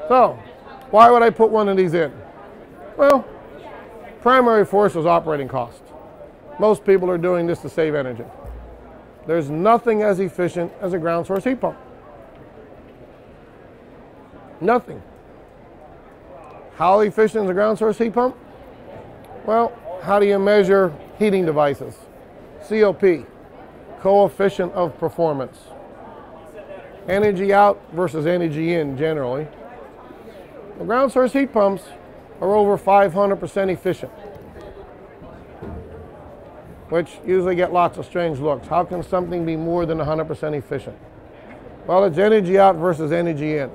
So, why would I put one of these in? Well, primary force is operating cost. Most people are doing this to save energy. There's nothing as efficient as a ground source heat pump. Nothing. How efficient is a ground source heat pump? Well, how do you measure heating devices? COP, coefficient of performance. Energy out versus energy in generally. The ground source heat pumps are over 500% efficient, which usually get lots of strange looks. How can something be more than 100% efficient? Well, it's energy out versus energy in.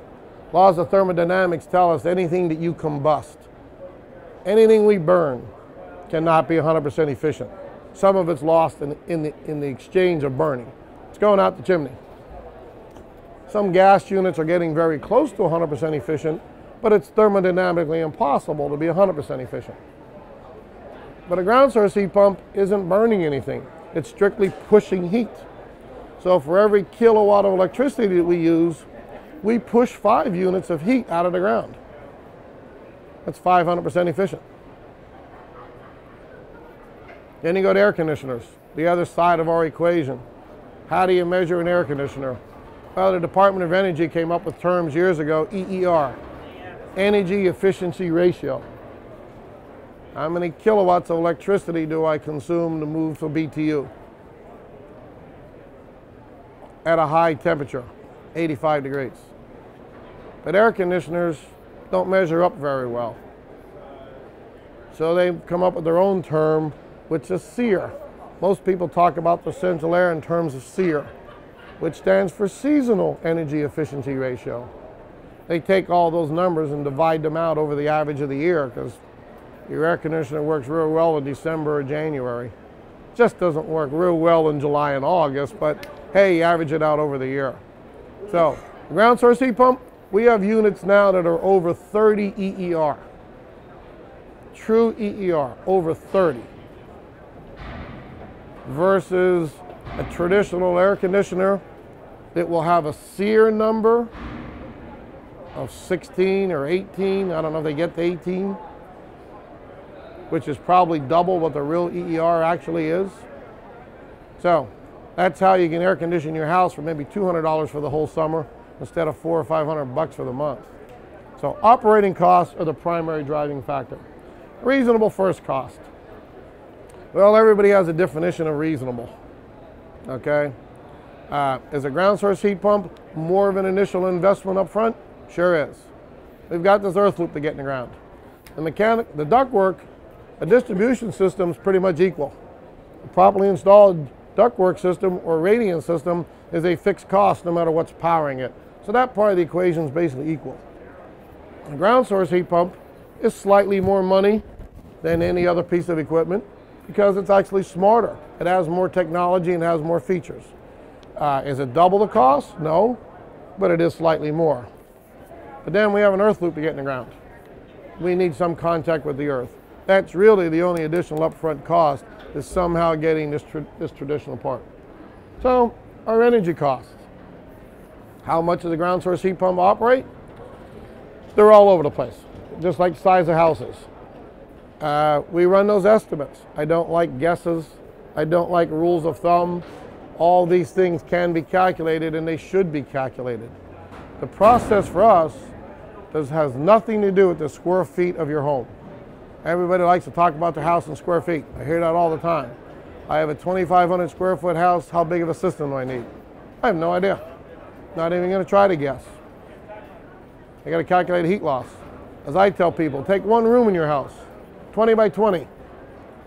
Laws of thermodynamics tell us anything that you combust, anything we burn, cannot be 100% efficient. Some of it's lost in the exchange of burning. It's going out the chimney. Some gas units are getting very close to 100% efficient, but it's thermodynamically impossible to be 100% efficient. But a ground source heat pump isn't burning anything. It's strictly pushing heat. So for every kilowatt of electricity that we use, we push 5 units of heat out of the ground. That's 500% efficient. Then you go to air conditioners, the other side of our equation. How do you measure an air conditioner? Well, the Department of Energy came up with terms years ago, EER, Energy Efficiency Ratio. How many kilowatts of electricity do I consume to move to BTU? At a high temperature, 85 degrees. But air conditioners don't measure up very well. So they've come up with their own term, which is SEER. Most people talk about the central air in terms of SEER, which stands for Seasonal Energy Efficiency Ratio. They take all those numbers and divide them out over the average of the year, because your air conditioner works real well in December or January. Just doesn't work real well in July and August, but hey, you average it out over the year. So, the ground source heat pump, we have units now that are over 30 EER. True EER, over 30. Versus a traditional air conditioner that will have a SEER number of 16 or 18. I don't know if they get to 18, which is probably double what the real EER actually is. So that's how you can air condition your house for maybe $200 for the whole summer instead of $400 or $500 for the month. So operating costs are the primary driving factor. Reasonable first cost. Well, everybody has a definition of reasonable, okay? Is a ground source heat pump more of an initial investment up front? Sure is. We've got this earth loop to get in the ground. The ductwork, a distribution system is pretty much equal. A properly installed ductwork system or radiant system is a fixed cost no matter what's powering it. So that part of the equation is basically equal. A ground source heat pump is slightly more money than any other piece of equipment, because it's actually smarter. It has more technology and has more features. Is it double the cost? No, but it is slightly more. But then we have an earth loop to get in the ground. We need some contact with the earth. That's really the only additional upfront cost, is somehow getting this traditional part. So our energy costs. How much does the ground source heat pump operate? They're all over the place, just like the size of houses. We run those estimates. I don't like guesses. I don't like rules of thumb. All these things can be calculated, and they should be calculated. The process for us has nothing to do with the square feet of your home. Everybody likes to talk about their house in square feet. I hear that all the time. I have a 2,500 square foot house. How big of a system do I need? I have no idea. Not even going to try to guess. I got to calculate heat loss. As I tell people, take one room in your house, 20 by 20.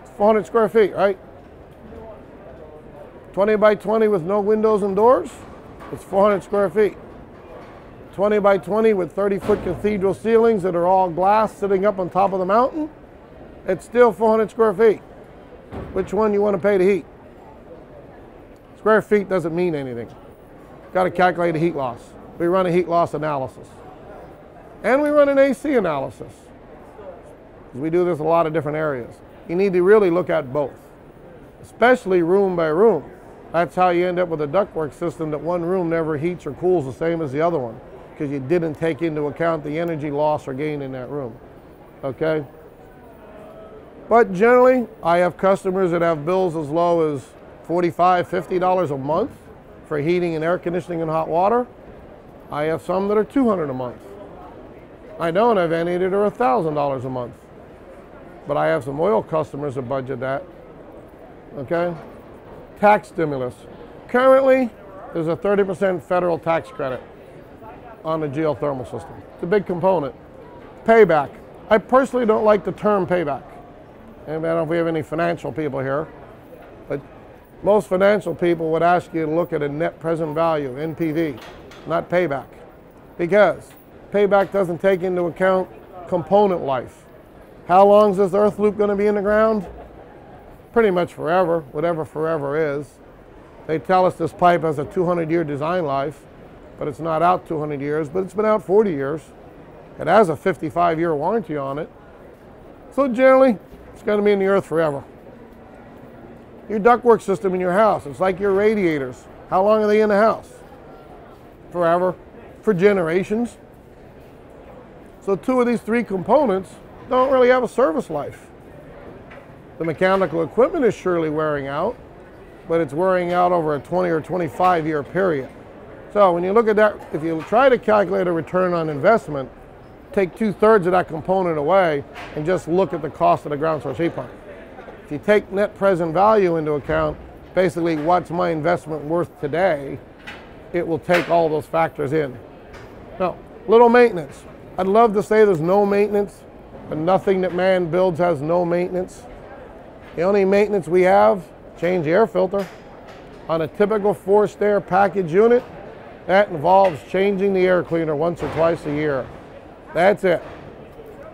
It's 400 square feet, right? 20 by 20 with no windows and doors, it's 400 square feet. 20 by 20 with 30-foot cathedral ceilings that are all glass sitting up on top of the mountain, it's still 400 square feet. Which one you want to pay to heat? Square feet doesn't mean anything. Got to calculate the heat loss. We run a heat loss analysis. And we run an AC analysis. We do this in a lot of different areas. You need to really look at both, especially room by room. That's how you end up with a ductwork system that one room never heats or cools the same as the other one, because you didn't take into account the energy loss or gain in that room. Okay? But generally, I have customers that have bills as low as $45, $50 a month for heating and air conditioning and hot water. I have some that are $200 a month. I don't have any that are $1,000 a month. But I have some oil customers that budget that. Okay? Tax stimulus. Currently, there's a 30% federal tax credit on the geothermal system. It's a big component. Payback. I personally don't like the term payback. And I don't know if we have any financial people here, but most financial people would ask you to look at a net present value, NPV, not payback. Because payback doesn't take into account component life. How long is this earth loop going to be in the ground? Pretty much forever, whatever forever is. They tell us this pipe has a 200-year design life, but it's not out 200 years, but it's been out 40 years. It has a 55-year warranty on it. So generally, it's going to be in the earth forever. Your ductwork system in your house, it's like your radiators. How long are they in the house? Forever, for generations. So two of these three components don't really have a service life. The mechanical equipment is surely wearing out, but it's wearing out over a 20 or 25-year period. So when you look at that, if you try to calculate a return on investment, take 2/3 of that component away and just look at the cost of the ground source heat pump. If you take net present value into account, basically what's my investment worth today, it will take all those factors in. Now, little maintenance. I'd love to say there's no maintenance, but nothing that man builds has no maintenance. The only maintenance we have, change the air filter. On a typical forced air package unit, that involves changing the air cleaner once or twice a year. That's it.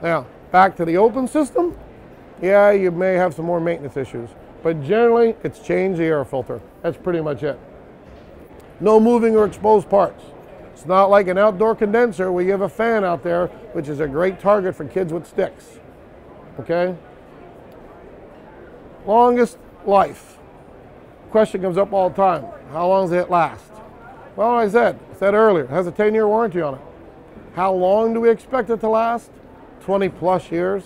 Now, back to the open system. Yeah, you may have some more maintenance issues, but generally it's change the air filter. That's pretty much it. No moving or exposed parts. It's not like an outdoor condenser where you have a fan out there, which is a great target for kids with sticks. Okay? Longest life. Question comes up all the time. How long does it last? Well, I said earlier, it has a 10-year warranty on it. How long do we expect it to last? 20 plus years.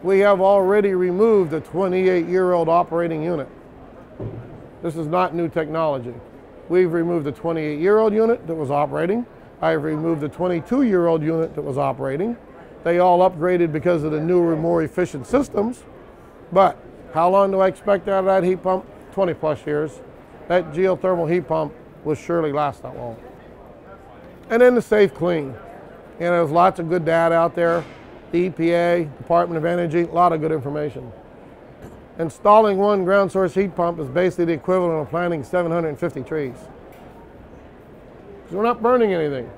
We have already removed a 28-year-old operating unit. This is not new technology. We've removed a 28-year-old unit that was operating. I've removed a 22-year-old unit that was operating. They all upgraded because of the newer, more efficient systems. But how long do I expect out of that heat pump? 20 plus years. That geothermal heat pump will surely last that long. And then the safe clean. You know, there's lots of good data out there. The EPA, Department of Energy, a lot of good information. Installing one ground source heat pump is basically the equivalent of planting 750 trees. Because we're not burning anything.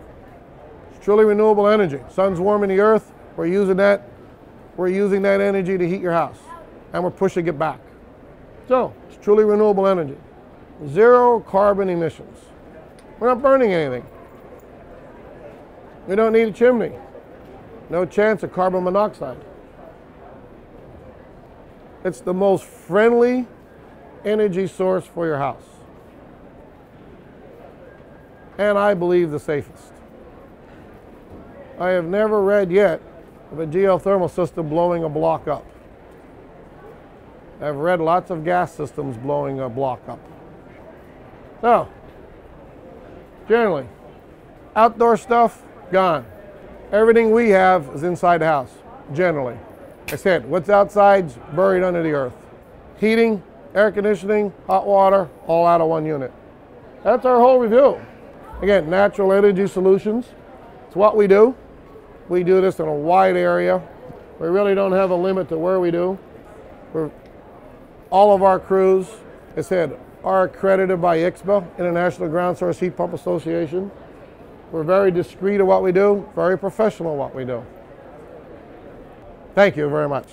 It's truly renewable energy. Sun's warming the earth, we're using that energy to heat your house. And we're pushing it back. So, it's truly renewable energy. Zero carbon emissions. We're not burning anything. We don't need a chimney. No chance of carbon monoxide. It's the most friendly energy source for your house. And I believe the safest. I have never read yet of a geothermal system blowing a block up. I've read lots of gas systems blowing a block up. So, generally, outdoor stuff, gone. Everything we have is inside the house, generally. I said, what's outside's buried under the earth. Heating, air conditioning, hot water, all out of one unit. That's our whole review. Again, natural energy solutions. It's what we do. We do this in a wide area. We really don't have a limit to where we do. All of our crews, as I said, are accredited by ICSPA, International Ground Source Heat Pump Association. We're very discreet at what we do, very professional at what we do. Thank you very much.